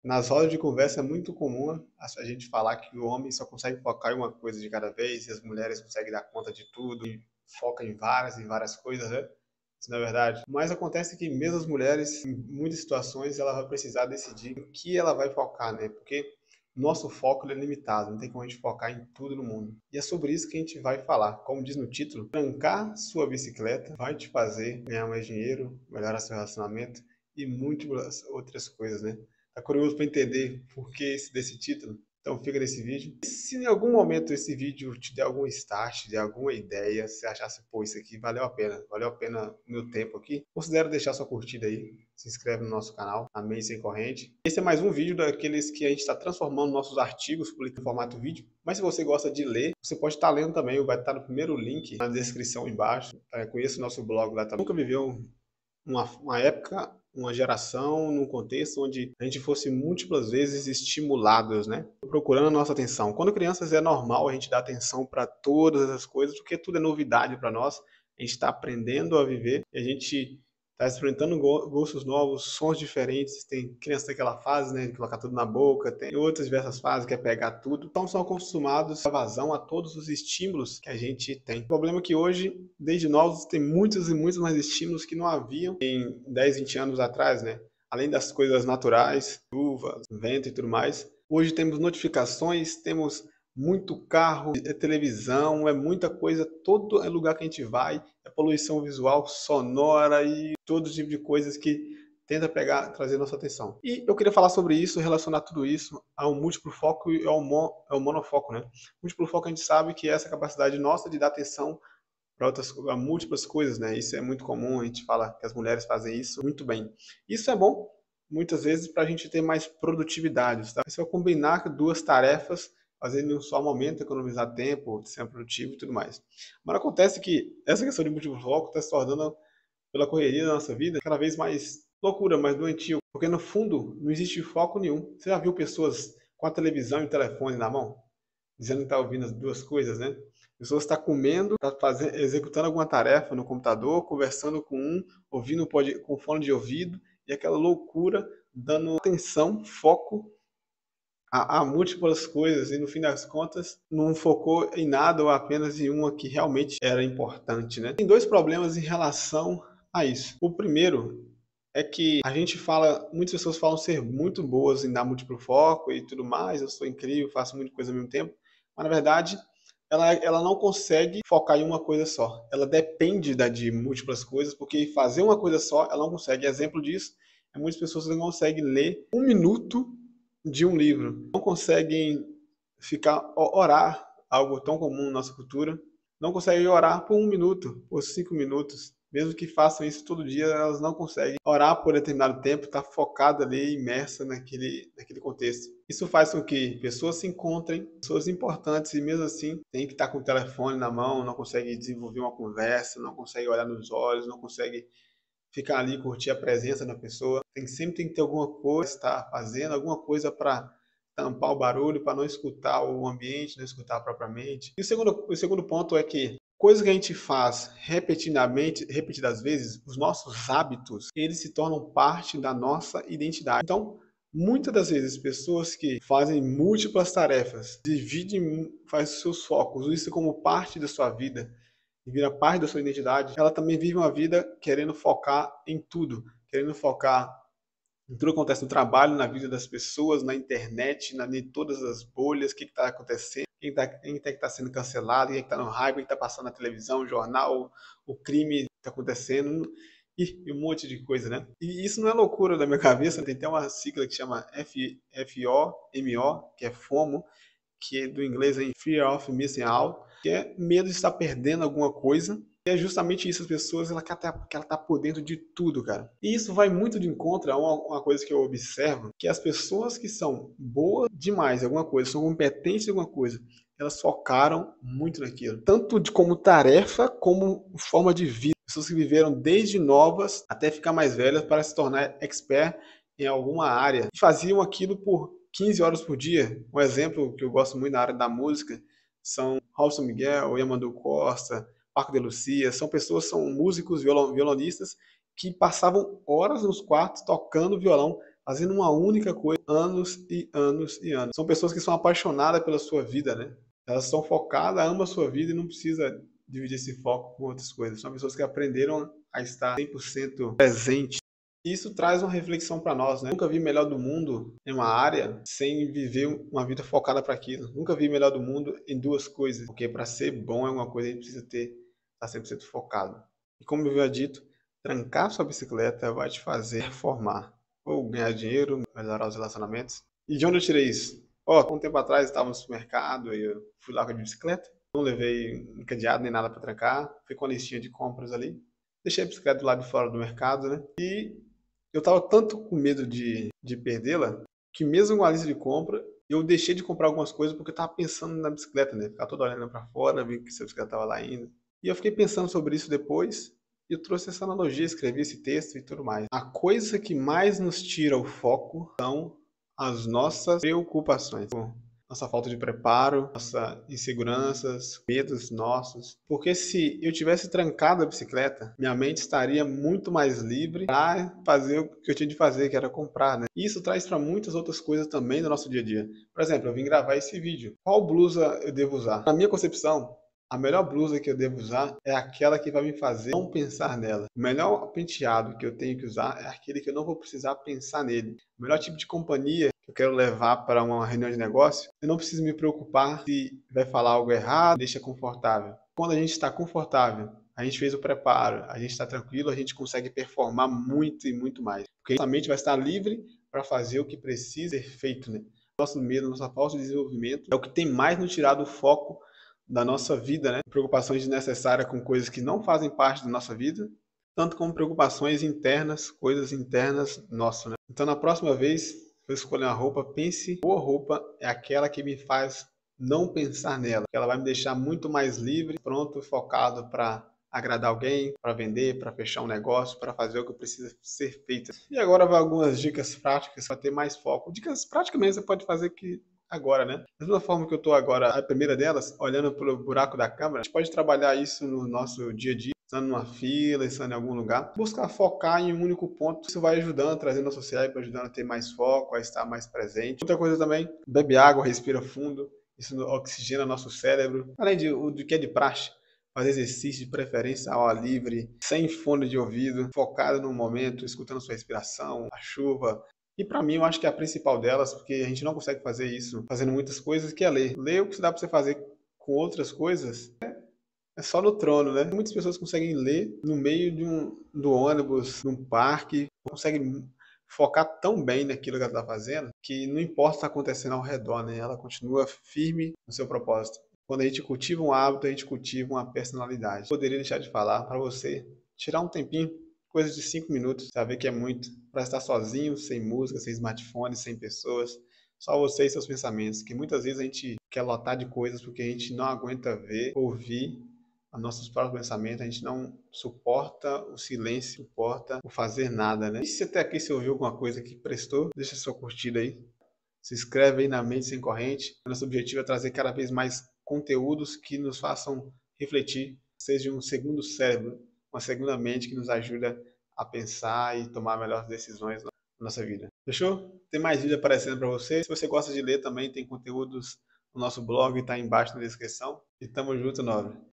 Nas rodas de conversa é muito comum a gente falar que o homem só consegue focar em uma coisa de cada vez e as mulheres conseguem dar conta de tudo e foca em várias coisas, né? Isso não é verdade. Mas acontece que mesmo as mulheres, em muitas situações, ela vai precisar decidir em que ela vai focar, né? Porque nosso foco é limitado, não tem como a gente focar em tudo no mundo. E é sobre isso que a gente vai falar. Como diz no título, trancar sua bicicleta vai te fazer ganhar mais dinheiro, melhorar seu relacionamento e muitas outras coisas, né? Tá curioso para entender por que desse título? Então fica nesse vídeo. E se em algum momento esse vídeo te der algum start, te der alguma ideia, se achasse, pô, isso aqui valeu a pena o meu tempo aqui, considere deixar sua curtida aí, se inscreve no nosso canal, Amém Sem Corrente. Esse é mais um vídeo daqueles que a gente está transformando nossos artigos publicando em formato vídeo, mas se você gosta de ler, você pode estar lendo também, vai estar no primeiro link na descrição embaixo. Conheça o nosso blog lá também. Nunca viveu uma época, uma geração, num contexto onde a gente fosse múltiplas vezes estimulados, né? Procurando a nossa atenção. Quando crianças é normal a gente dar atenção para todas as coisas, porque tudo é novidade para nós. A gente está aprendendo a viver e a gente está experimentando gostos novos, sons diferentes. Tem criança daquela fase, né, de colocar tudo na boca, tem outras diversas fases que é pegar tudo. Então são acostumados a vazão a todos os estímulos que a gente tem. O problema é que hoje, desde novos, tem muitos e muitos mais estímulos que não haviam em 10, 20 anos atrás, né? Além das coisas naturais, chuva, vento e tudo mais. Hoje temos notificações, temos muito carro, é televisão, é muita coisa, todo lugar que a gente vai, é poluição visual, sonora e todo tipo de coisas que tenta pegar, trazer nossa atenção. E eu queria falar sobre isso, relacionar tudo isso ao múltiplo foco e ao monofoco, né? Múltiplo foco a gente sabe que é essa capacidade nossa de dar atenção para outras múltiplas coisas, né? Isso é muito comum, a gente fala que as mulheres fazem isso muito bem. Isso é bom, muitas vezes, para a gente ter mais produtividade, tá? Se eu combinar duas tarefas, fazendo em um só momento, economizar tempo, ser produtivo e tudo mais. Mas acontece que essa questão de múltiplo foco está se tornando, pela correria da nossa vida, cada vez mais loucura, mais doentio, porque no fundo não existe foco nenhum. Você já viu pessoas com a televisão e o telefone na mão? Dizendo que está ouvindo as duas coisas, né? A pessoa está comendo, está executando alguma tarefa no computador, conversando com um, ouvindo com fone de ouvido, e aquela loucura, dando atenção, foco a múltiplas coisas, e no fim das contas, não focou em nada ou apenas em uma que realmente era importante, né? Tem dois problemas em relação a isso. O primeiro é que a gente fala, muitas pessoas falam ser muito boas em dar múltiplo foco e tudo mais, eu sou incrível, faço muita coisa ao mesmo tempo, mas na verdade ela não consegue focar em uma coisa só. Ela depende de múltiplas coisas, porque fazer uma coisa só ela não consegue. Exemplo disso é muitas pessoas não conseguem ler um minuto de um livro, não conseguem orar, algo tão comum na nossa cultura, não conseguem orar por um minuto, por 5 minutos. Mesmo que façam isso todo dia, elas não conseguem orar por determinado tempo, estar focada ali, imersa naquele contexto. Isso faz com que pessoas se encontrem, pessoas importantes, e mesmo assim tem que estar com o telefone na mão, não consegue desenvolver uma conversa, não consegue olhar nos olhos, não consegue ficar ali, curtir a presença da pessoa. Sempre tem que ter alguma coisa, estar fazendo alguma coisa para tampar o barulho, para não escutar o ambiente, não escutar propriamente. E o segundo ponto é que coisa que a gente faz repetidas vezes, os nossos hábitos, eles se tornam parte da nossa identidade. Então, muitas das vezes, pessoas que fazem múltiplas tarefas, fazem seus focos, usam isso como parte da sua vida, e vira parte da sua identidade, ela também vive uma vida querendo focar em tudo, querendo focar em tudo que acontece no trabalho, na vida das pessoas, na internet, em todas as bolhas, o que está acontecendo, quem que está sendo cancelado, quem está no hype, quem está passando na televisão, no jornal, o crime que está acontecendo, e um monte de coisa, né? E isso não é loucura da minha cabeça, tem até uma sigla que chama FOMO, que é FOMO, que é do inglês é Fear of Missing Out, que é medo de estar perdendo alguma coisa. E é justamente isso, as pessoas, ela tá por dentro de tudo, cara. E isso vai muito de encontro a uma coisa que eu observo, que as pessoas que são boas demais em alguma coisa, são competentes em alguma coisa, elas focaram muito naquilo. Tanto como tarefa, como forma de vida. Pessoas que viveram desde novas até ficar mais velhas para se tornar expert em alguma área. E faziam aquilo por 15 horas por dia. Um exemplo que eu gosto muito na área da música são Robson Miguel, Yamandu Costa, Paco de Lucia. São músicos, violonistas que passavam horas nos quartos tocando violão fazendo uma única coisa, anos e anos e anos. São pessoas que são apaixonadas pela sua vida, né? Elas são focadas, amam a sua vida e não precisa dividir esse foco com outras coisas. São pessoas que aprenderam a estar 100% presente. Isso traz uma reflexão para nós, né? Nunca vi melhor do mundo em uma área sem viver uma vida focada para aquilo. Nunca vi melhor do mundo em duas coisas, porque para ser bom é uma coisa, a gente precisa estar 100% focado. E como eu havia dito, trancar sua bicicleta vai te fazer formar ou ganhar dinheiro, melhorar os relacionamentos. E de onde eu tirei isso? Um tempo atrás eu estava no supermercado e eu fui lá com a minha bicicleta. Não levei um cadeado nem nada para trancar. Fui com a listinha de compras ali. Deixei a bicicleta do lado de fora do mercado, né? E eu estava tanto com medo de perdê-la que mesmo com a lista de compra, eu deixei de comprar algumas coisas porque eu estava pensando na bicicleta, né? Ficava toda olhando para fora, vi que a bicicleta estava lá ainda. E eu fiquei pensando sobre isso depois e eu trouxe essa analogia, escrevi esse texto e tudo mais. A coisa que mais nos tira o foco são as nossas preocupações. Nossa falta de preparo, nossas inseguranças, medos nossos. Porque se eu tivesse trancado a bicicleta, minha mente estaria muito mais livre para fazer o que eu tinha de fazer, que era comprar, né? E isso traz para muitas outras coisas também do nosso dia a dia. Por exemplo, eu vim gravar esse vídeo. Qual blusa eu devo usar? Na minha concepção, a melhor blusa que eu devo usar é aquela que vai me fazer não pensar nela. O melhor penteado que eu tenho que usar é aquele que eu não vou precisar pensar nele. O melhor tipo de companhia que eu quero levar para uma reunião de negócio, eu não preciso me preocupar se vai falar algo errado, deixa confortável. Quando a gente está confortável, a gente fez o preparo, a gente está tranquilo, a gente consegue performar muito e muito mais. Porque nossa mente vai estar livre para fazer o que precisa ser feito, né? Nosso medo, nossa falta de desenvolvimento é o que tem mais nos tirado o foco da nossa vida, né? Preocupações desnecessárias com coisas que não fazem parte da nossa vida, tanto como preocupações internas, coisas internas nossas, né? Então, na próxima vez que eu escolher uma roupa, pense, boa roupa é aquela que me faz não pensar nela, que ela vai me deixar muito mais livre, pronto, focado para agradar alguém, para vender, para fechar um negócio, para fazer o que precisa ser feito. E agora vai algumas dicas práticas para ter mais foco. Dicas práticas mesmo você pode fazer que agora, né? Da mesma forma que eu estou agora, a primeira delas, olhando pelo buraco da câmera, a gente pode trabalhar isso no nosso dia a dia, estando numa fila, estando em algum lugar. Buscar focar em um único ponto, isso vai ajudando, trazendo nosso cérebro, ajudando a ter mais foco, a estar mais presente. Outra coisa também, bebe água, respira fundo, isso oxigena nosso cérebro. Além do que é de praxe, fazer exercício de preferência ao ar livre, sem fone de ouvido, focado no momento, escutando sua respiração, a chuva. E para mim, eu acho que é a principal delas, porque a gente não consegue fazer isso fazendo muitas coisas, que é ler. Ler o que dá para você fazer com outras coisas é só no trono, né? Muitas pessoas conseguem ler no meio do ônibus, num parque, conseguem focar tão bem naquilo que ela está fazendo, que não importa o que está acontecendo ao redor, né? Ela continua firme no seu propósito. Quando a gente cultiva um hábito, a gente cultiva uma personalidade. Poderia deixar de falar para você tirar um tempinho, coisa de 5 minutos, saber que é muito, para estar sozinho, sem música, sem smartphone, sem pessoas, só você e seus pensamentos, que muitas vezes a gente quer lotar de coisas porque a gente não aguenta ver, ouvir os nossos próprios pensamentos, a gente não suporta o silêncio, suporta o fazer nada, né? E se até aqui você ouviu alguma coisa que prestou, deixa sua curtida aí, se inscreve aí na Mente Sem Corrente. Nosso objetivo é trazer cada vez mais conteúdos que nos façam refletir, seja um segundo cérebro, uma segunda mente que nos ajuda a pensar e tomar melhores decisões na nossa vida. Fechou? Tem mais vídeo aparecendo para você. Se você gosta de ler também, tem conteúdos no nosso blog, está embaixo na descrição. E tamo junto, Nobre.